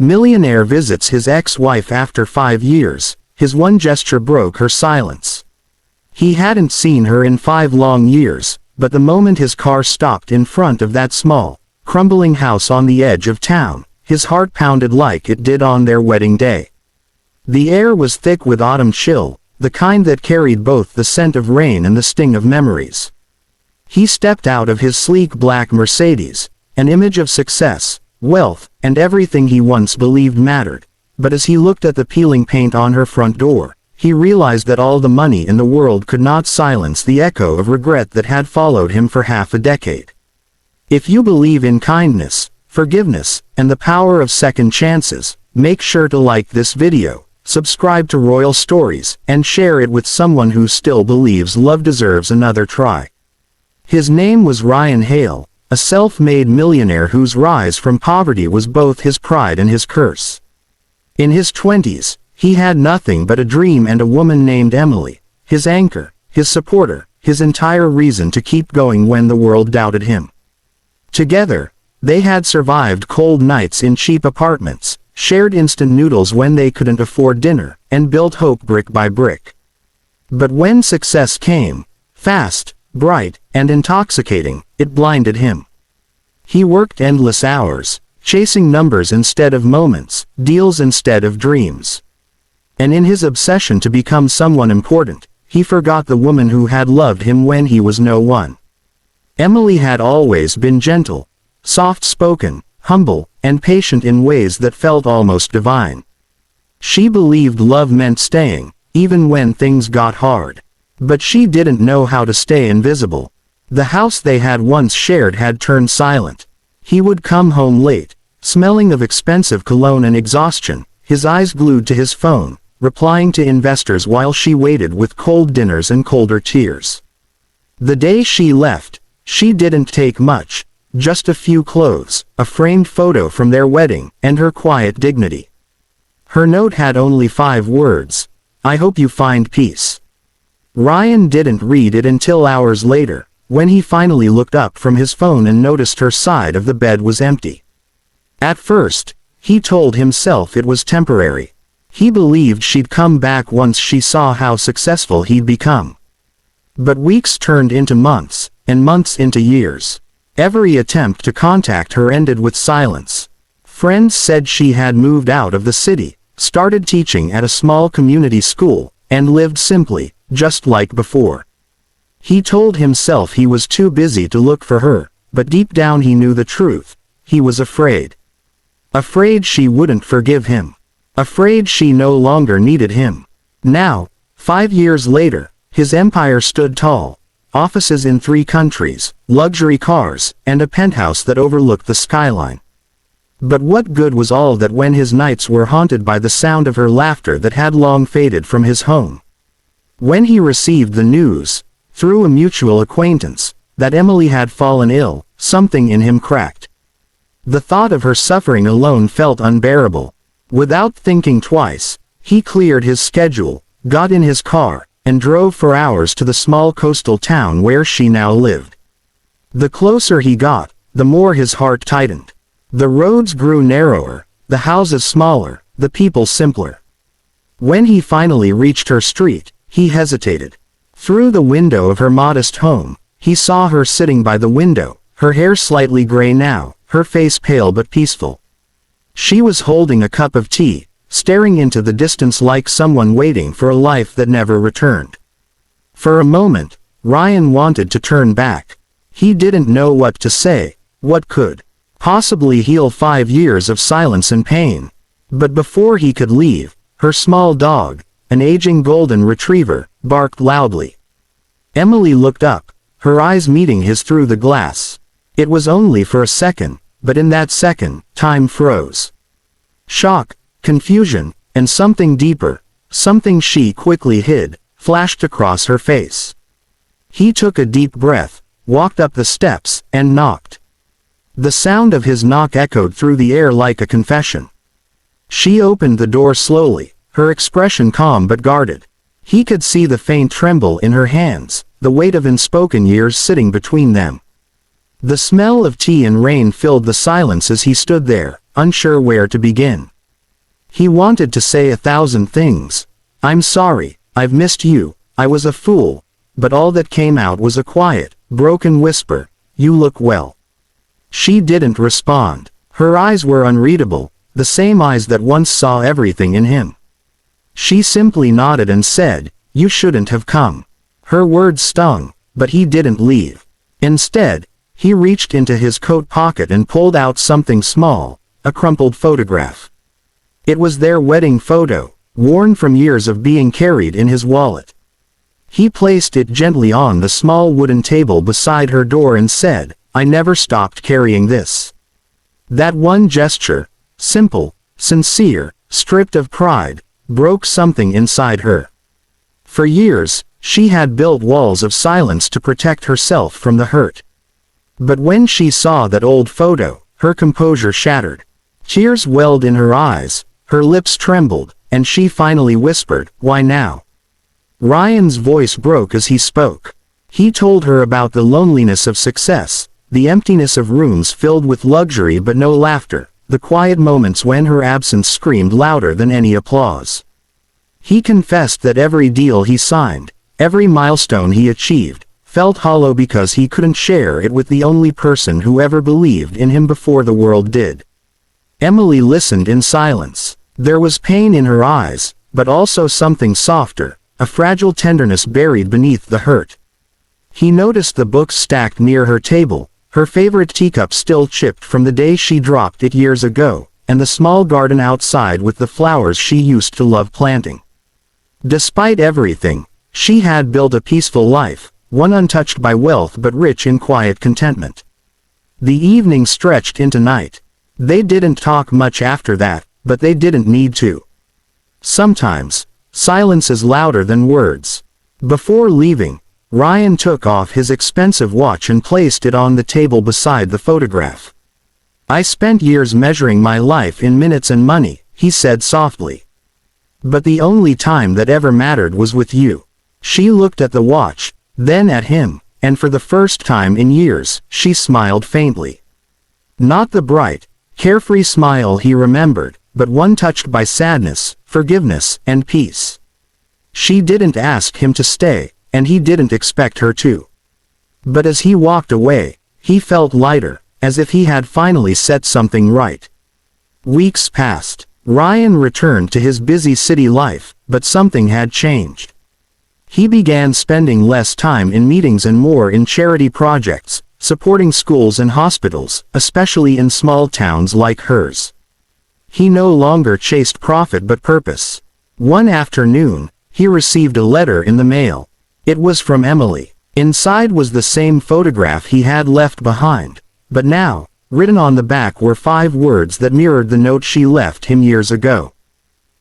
Millionaire visits his ex-wife after 5 years. His one gesture broke her silence. He hadn't seen her in 5 long years, but the moment his car stopped in front of that small, crumbling house on the edge of town, his heart pounded like it did on their wedding day. The air was thick with autumn chill, the kind that carried both the scent of rain and the sting of memories. He stepped out of his sleek black Mercedes, an image of success, wealth, and everything he once believed mattered, but as he looked at the peeling paint on her front door, he realized that all the money in the world could not silence the echo of regret that had followed him for half a decade. If you believe in kindness, forgiveness, and the power of second chances, make sure to like this video, subscribe to Royal Stories, and share it with someone who still believes love deserves another try. His name was Ryan Hale, a self-made millionaire whose rise from poverty was both his pride and his curse. In his 20s, he had nothing but a dream and a woman named Emily, his anchor, his supporter, his entire reason to keep going when the world doubted him. Together, they had survived cold nights in cheap apartments, shared instant noodles when they couldn't afford dinner, and built hope brick by brick. But when success came, fast, bright, and intoxicating, it blinded him. He worked endless hours, chasing numbers instead of moments, deals instead of dreams. And in his obsession to become someone important, he forgot the woman who had loved him when he was no one. Emily had always been gentle, soft-spoken, humble, and patient in ways that felt almost divine. She believed love meant staying, even when things got hard. But she didn't know how to stay invisible. The house they had once shared had turned silent. He would come home late, smelling of expensive cologne and exhaustion, his eyes glued to his phone, replying to investors while she waited with cold dinners and colder tears. The day she left, she didn't take much, just a few clothes, a framed photo from their wedding, and her quiet dignity. Her note had only 5 words: "I hope you find peace." Ryan didn't read it until hours later, when he finally looked up from his phone and noticed her side of the bed was empty. At first, he told himself it was temporary. He believed she'd come back once she saw how successful he'd become. But weeks turned into months, and months into years. Every attempt to contact her ended with silence. Friends said she had moved out of the city, started teaching at a small community school, and lived simply, just like before. He told himself he was too busy to look for her, but deep down he knew the truth. He was afraid. Afraid she wouldn't forgive him. Afraid she no longer needed him. Now, 5 years later, his empire stood tall. Offices in 3 countries, luxury cars, and a penthouse that overlooked the skyline. But what good was all that when his nights were haunted by the sound of her laughter that had long faded from his home? When he received the news, through a mutual acquaintance, that Emily had fallen ill, something in him cracked. The thought of her suffering alone felt unbearable. Without thinking twice, he cleared his schedule, got in his car, and drove for hours to the small coastal town where she now lived. The closer he got, the more his heart tightened. The roads grew narrower, the houses smaller, the people simpler. When he finally reached her street, he hesitated. Through the window of her modest home, he saw her sitting by the window, her hair slightly gray now, her face pale but peaceful. She was holding a cup of tea, staring into the distance like someone waiting for a life that never returned. For a moment, Ryan wanted to turn back. He didn't know what to say, what could possibly heal 5 years of silence and pain. But before he could leave, her small dog, an aging golden retriever, barked loudly. Emily looked up, her eyes meeting his through the glass. It was only for a second, but in that second, time froze. Shock, confusion, and something deeper, something she quickly hid, flashed across her face. He took a deep breath, walked up the steps, and knocked. The sound of his knock echoed through the air like a confession. She opened the door slowly, her expression calm but guarded. He could see the faint tremble in her hands, the weight of unspoken years sitting between them. The smell of tea and rain filled the silence as he stood there, unsure where to begin. He wanted to say 1,000 things. "I'm sorry, I've missed you, I was a fool," but all that came out was a quiet, broken whisper, "You look well." She didn't respond. Her eyes were unreadable, the same eyes that once saw everything in him. She simply nodded and said, "You shouldn't have come." Her words stung, but he didn't leave. Instead, he reached into his coat pocket and pulled out something small, a crumpled photograph. It was their wedding photo, worn from years of being carried in his wallet. He placed it gently on the small wooden table beside her door and said, "I never stopped carrying this." That one gesture, simple, sincere, stripped of pride, broke something inside her. For years, she had built walls of silence to protect herself from the hurt. But when she saw that old photo, her composure shattered. Tears welled in her eyes, her lips trembled, and she finally whispered, "Why now?" Ryan's voice broke as he spoke. He told her about the loneliness of success, the emptiness of rooms filled with luxury but no laughter, the quiet moments when her absence screamed louder than any applause. He confessed that every deal he signed, every milestone he achieved, felt hollow because he couldn't share it with the only person who ever believed in him before the world did. Emily listened in silence. There was pain in her eyes, but also something softer, a fragile tenderness buried beneath the hurt. He noticed the books stacked near her table, her favorite teacup still chipped from the day she dropped it years ago, and the small garden outside with the flowers she used to love planting. Despite everything, she had built a peaceful life, one untouched by wealth but rich in quiet contentment. The evening stretched into night. They didn't talk much after that, but they didn't need to. Sometimes, silence is louder than words. Before leaving, Ryan took off his expensive watch and placed it on the table beside the photograph. "I spent years measuring my life in minutes and money," he said softly. "But the only time that ever mattered was with you." She looked at the watch, then at him, and for the first time in years, she smiled faintly. Not the bright, carefree smile he remembered, but one touched by sadness, forgiveness, and peace. She didn't ask him to stay, and he didn't expect her to. But as he walked away, he felt lighter, as if he had finally set something right. Weeks passed. Ryan returned to his busy city life, but something had changed. He began spending less time in meetings and more in charity projects, supporting schools and hospitals, especially in small towns like hers. He no longer chased profit but purpose. One afternoon, he received a letter in the mail. It was from Emily. Inside was the same photograph he had left behind, but now, written on the back were 5 words that mirrored the note she left him years ago.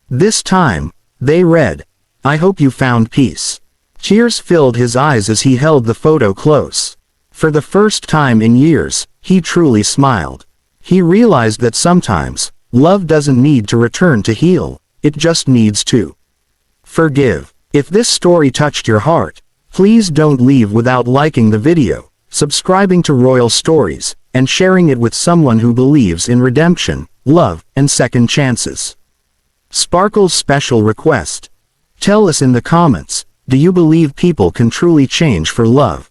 This time, they read, "I hope you found peace." Tears filled his eyes as he held the photo close. For the first time in years, he truly smiled. He realized that sometimes, love doesn't need to return to heal, it just needs to forgive. If this story touched your heart, please don't leave without liking the video, subscribing to Royal Stories, and sharing it with someone who believes in redemption, love, and second chances. Sparkle's special request. Tell us in the comments, do you believe people can truly change for love?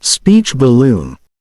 Speech balloon.